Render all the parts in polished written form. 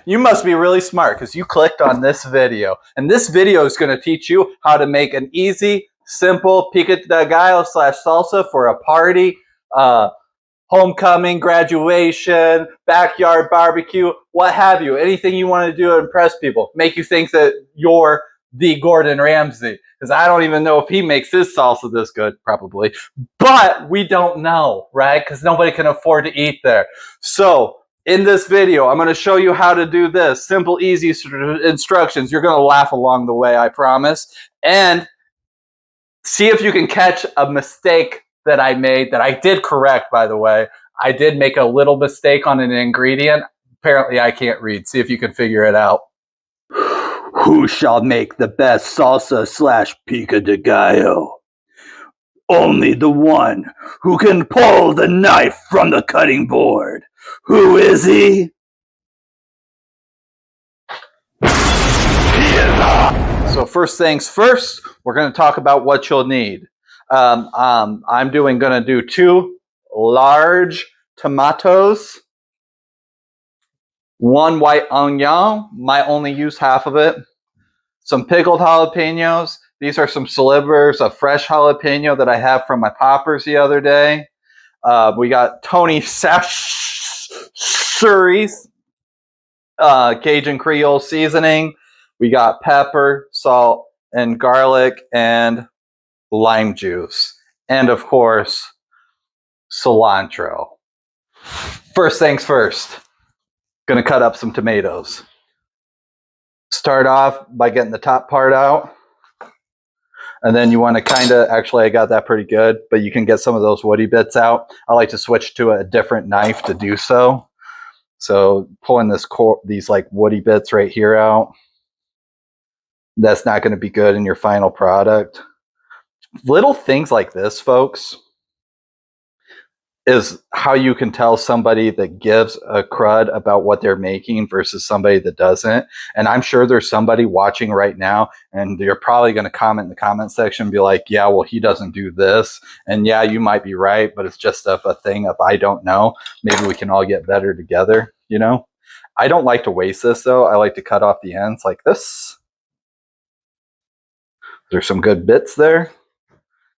You must be really smart because you clicked on this video. And this video is going to teach you how to make an easy, simple pico de gallo / salsa for a party, homecoming, graduation, backyard barbecue, what have you. Anything you want to do to impress people. Make you think that you're the Gordon Ramsay. Because I don't even know if he makes his salsa this good, probably. But we don't know, right? Because nobody can afford to eat there. So in this video, I'm going to show you how to do this. Simple, easy instructions. You're going to laugh along the way, I promise. And see if you can catch a mistake that I made, that I did correct, by the way. I did make a little mistake on an ingredient. Apparently, I can't read. See if you can figure it out. Who shall make the best salsa / pico de gallo? Only the one who can pull the knife from the cutting board. Who is he? So first things first, we're going to talk about what you'll need. I'm going to do 2 large tomatoes, 1 white onion, might only use half of it, some pickled jalapenos. These are some slivers of fresh jalapeno that I have from my poppers the other day. We got Tony Suri's Cajun Creole seasoning. We got pepper, salt, and garlic, and lime juice. And of course, cilantro. First things first, gonna cut up some tomatoes. Start off by getting the top part out. And then you want to kind of, actually I got that pretty good, but you can get some of those woody bits out. I like to switch to a different knife to do so. So pulling these like woody bits right here out, that's not going to be good in your final product. Little things like this, folks, is how you can tell somebody that gives a crud about what they're making versus somebody that doesn't. And I'm sure there's somebody watching right now, and you're probably going to comment in the comment section and be like, yeah, well, he doesn't do this. And yeah, you might be right, but it's just a thing of I don't know. Maybe we can all get better together, you know? I don't like to waste this, though. I like to cut off the ends like this. There's some good bits there.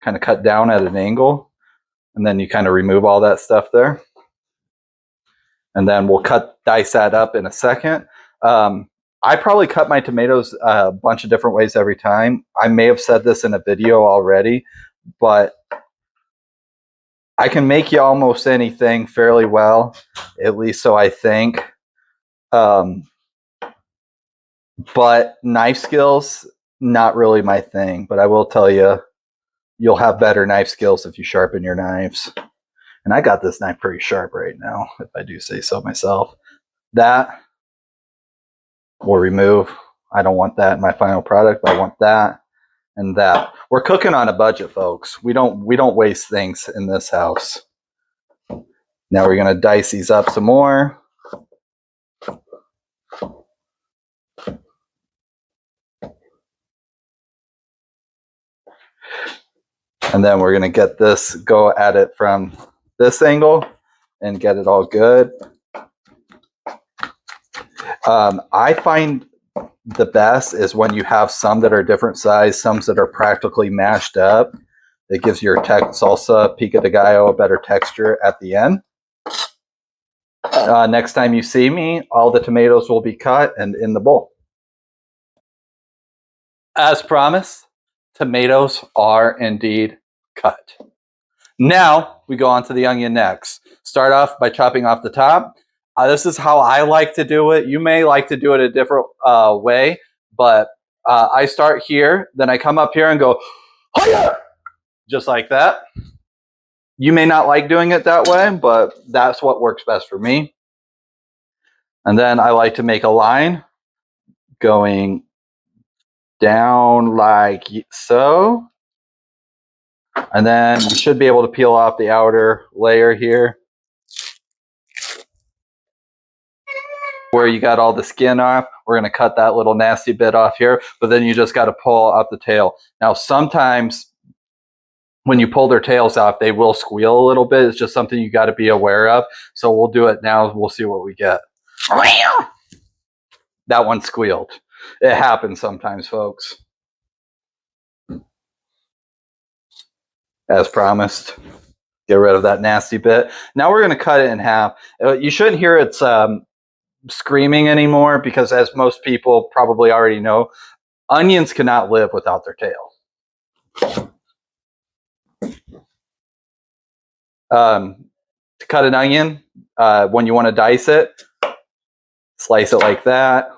Kind of cut down at an angle. And then you kind of remove all that stuff there. And then we'll dice that up in a second. I probably cut my tomatoes a bunch of different ways every time. I may have said this in a video already, but I can make you almost anything fairly well, at least so I think. But knife skills, not really my thing. But I will tell you, you'll have better knife skills if you sharpen your knives. And I got this knife pretty sharp right now, if I do say so myself. That we'll remove. I don't want that in my final product, but I want that and that. We're cooking on a budget, folks. We don't waste things in this house. Now we're going to dice these up some more. And then we're going to get this, go at it from this angle and get it all good. I find the best is when you have some that are different size, some that are practically mashed up. It gives your salsa pico de gallo a better texture at the end. Next time you see me, all the tomatoes will be cut and in the bowl. As promised, tomatoes are indeed cut. Now we go on to the onion next. Start off by chopping off the top. This is how I like to do it. You may like to do it a different way, but I start here, then I come up here and go, hiya! Just like that. You may not like doing it that way, but that's what works best for me. And then I like to make a line going down like so. And then you should be able to peel off the outer layer here, where you got all the skin off. We're going to cut that little nasty bit off here, but then you just got to pull off the tail. Now, sometimes when you pull their tails off, they will squeal a little bit. It's just something you got to be aware of. So we'll do it now. We'll see what we get. That one squealed. It happens sometimes, folks. As promised. Get rid of that nasty bit. Now we're going to cut it in half. You shouldn't hear it screaming anymore because, as most people probably already know, onions cannot live without their tail. To cut an onion, when you want to dice it, slice it like that.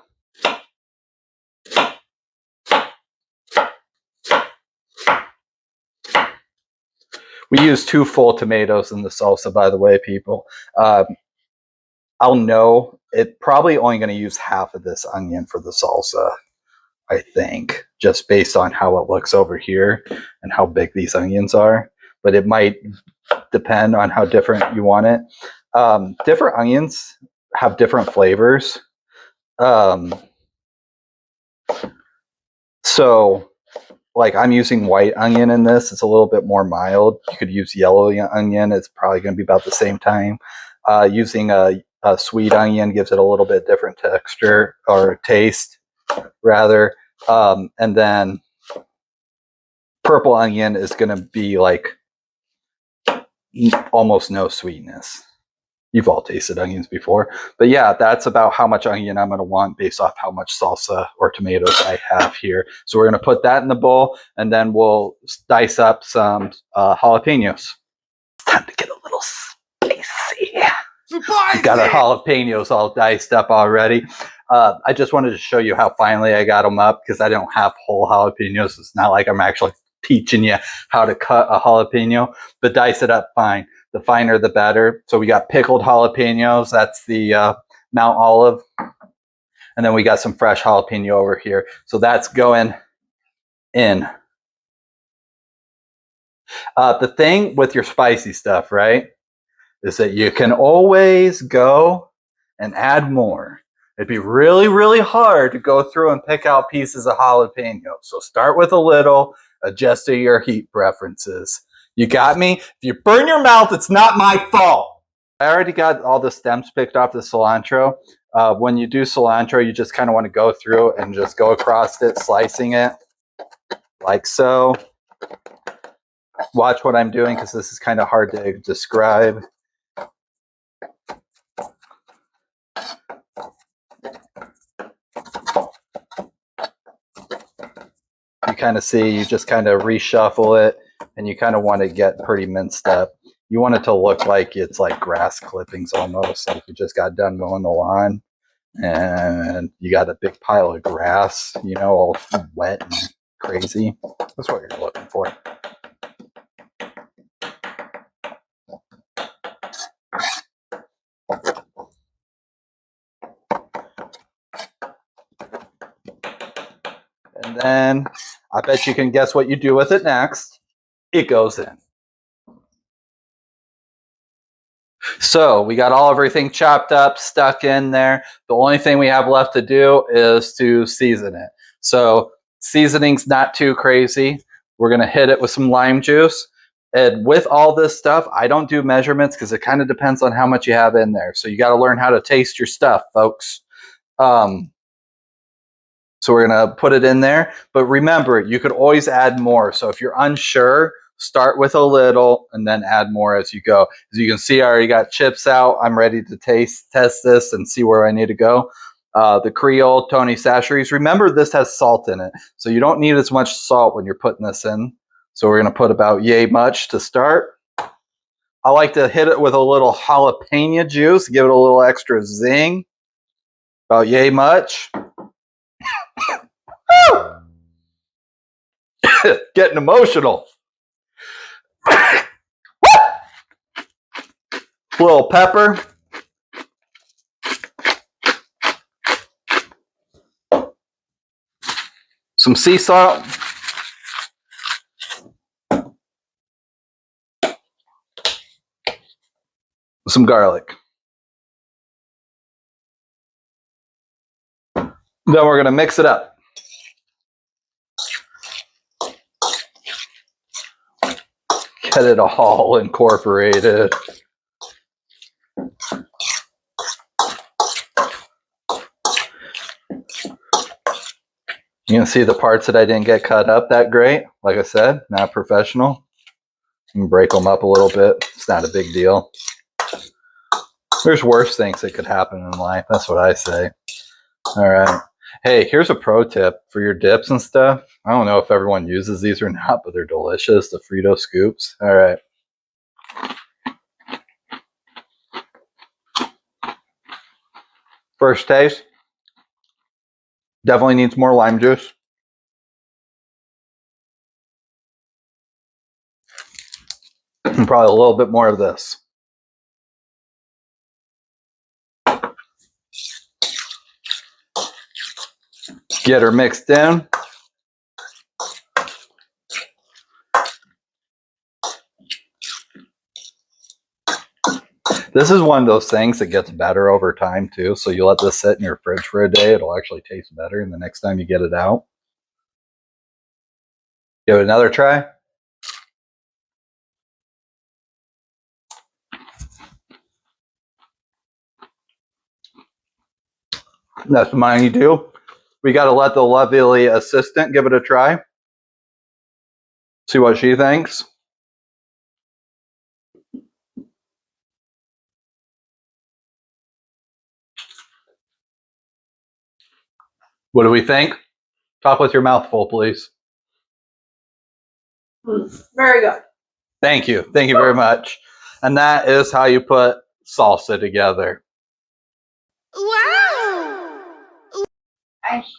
We use 2 full tomatoes in the salsa, by the way, people. I'll know it probably only going to use half of this onion for the salsa, I think, just based on how it looks over here and how big these onions are. But it might depend on how different you want it. Different onions have different flavors. So, like, I'm using white onion in this. It's a little bit more mild. You could use yellow onion. It's probably going to be about the same time. Using a sweet onion gives it a little bit different texture or taste, rather. And then purple onion is going to be like almost no sweetness. You've all tasted onions before. But yeah, that's about how much onion I'm going to want based off how much salsa or tomatoes I have here. So we're going to put that in the bowl, and then we'll dice up some jalapenos. It's time to get a little spicy. We've got our jalapenos all diced up already. I just wanted to show you how finely I got them up because I don't have whole jalapenos. It's not like I'm actually teaching you how to cut a jalapeno, but dice it up fine. The finer, the better. So we got pickled jalapenos. That's the Mount Olive. And then we got some fresh jalapeno over here. So that's going in. The thing with your spicy stuff, right, is that you can always go and add more. It'd be really, really hard to go through and pick out pieces of jalapeno. So start with a little, adjust to your heat preferences. You got me? If you burn your mouth, it's not my fault. I already got all the stems picked off the cilantro. When you do cilantro, you just kind of want to go through and just go across it, slicing it like so. Watch what I'm doing because this is kind of hard to describe. You kind of see, you just kind of reshuffle it, and you kind of want to get pretty minced up. You want it to look like it's like grass clippings almost, like you just got done mowing the lawn and you got a big pile of grass, you know, all wet and crazy. That's what you're looking for. And then I bet you can guess what you do with it next. It goes in. So we got everything chopped up, stuck in there. The only thing we have left to do is to season it. So seasoning's not too crazy. We're going to hit it with some lime juice. And with all this stuff, I don't do measurements because it kind of depends on how much you have in there. So you got to learn how to taste your stuff, folks. So we're going to put it in there. But remember, you could always add more. So if you're unsure, start with a little and then add more as you go. As you can see, I already got chips out. I'm ready to test this and see where I need to go. The Creole Tony Chachere's. Remember, this has salt in it. So you don't need as much salt when you're putting this in. So we're going to put about yay much to start. I like to hit it with a little jalapeno juice, give it a little extra zing. About yay much. Getting emotional. Little pepper. Some sea salt. Some garlic. Then we're going to mix it up. Get it all incorporated. You can see the parts that I didn't get cut up that great. Like I said, not professional. You can break them up a little bit. It's not a big deal. There's worse things that could happen in life. That's what I say. All right. Hey, here's a pro tip for your dips and stuff. I don't know if everyone uses these or not, but they're delicious. The Frito scoops. All right. First taste. Definitely needs more lime juice. And probably a little bit more of this. Get her mixed in. This is one of those things that gets better over time too. So you let this sit in your fridge for a day, it'll actually taste better. And the next time you get it out, give it another try. That's mine, you do. We got to let the lovely assistant give it a try. See what she thinks. What do we think? Talk with your mouth full, please. Very good. Thank you. Thank you very much. And that is how you put salsa together. Wow.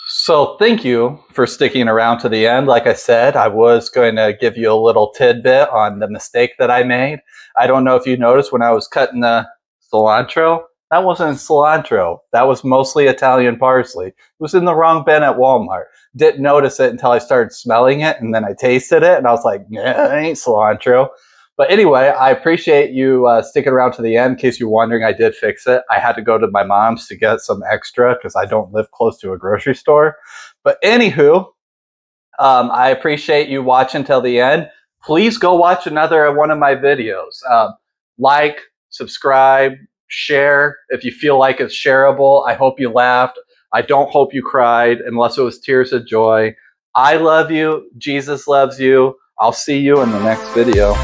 So thank you for sticking around to the end. Like I said, I was going to give you a little tidbit on the mistake that I made. I don't know if you noticed when I was cutting the cilantro, that wasn't cilantro. That was mostly Italian parsley. It was in the wrong bin at Walmart. Didn't notice it until I started smelling it, and then I tasted it, and I was like, nah, it ain't cilantro. But anyway, I appreciate you sticking around to the end. In case you're wondering, I did fix it. I had to go to my mom's to get some extra because I don't live close to a grocery store. But anywho, I appreciate you watching till the end. Please go watch another one of my videos. Like, subscribe, share if you feel like it's shareable. I hope you laughed. I don't hope you cried unless it was tears of joy. I love you. Jesus loves you. I'll see you in the next video.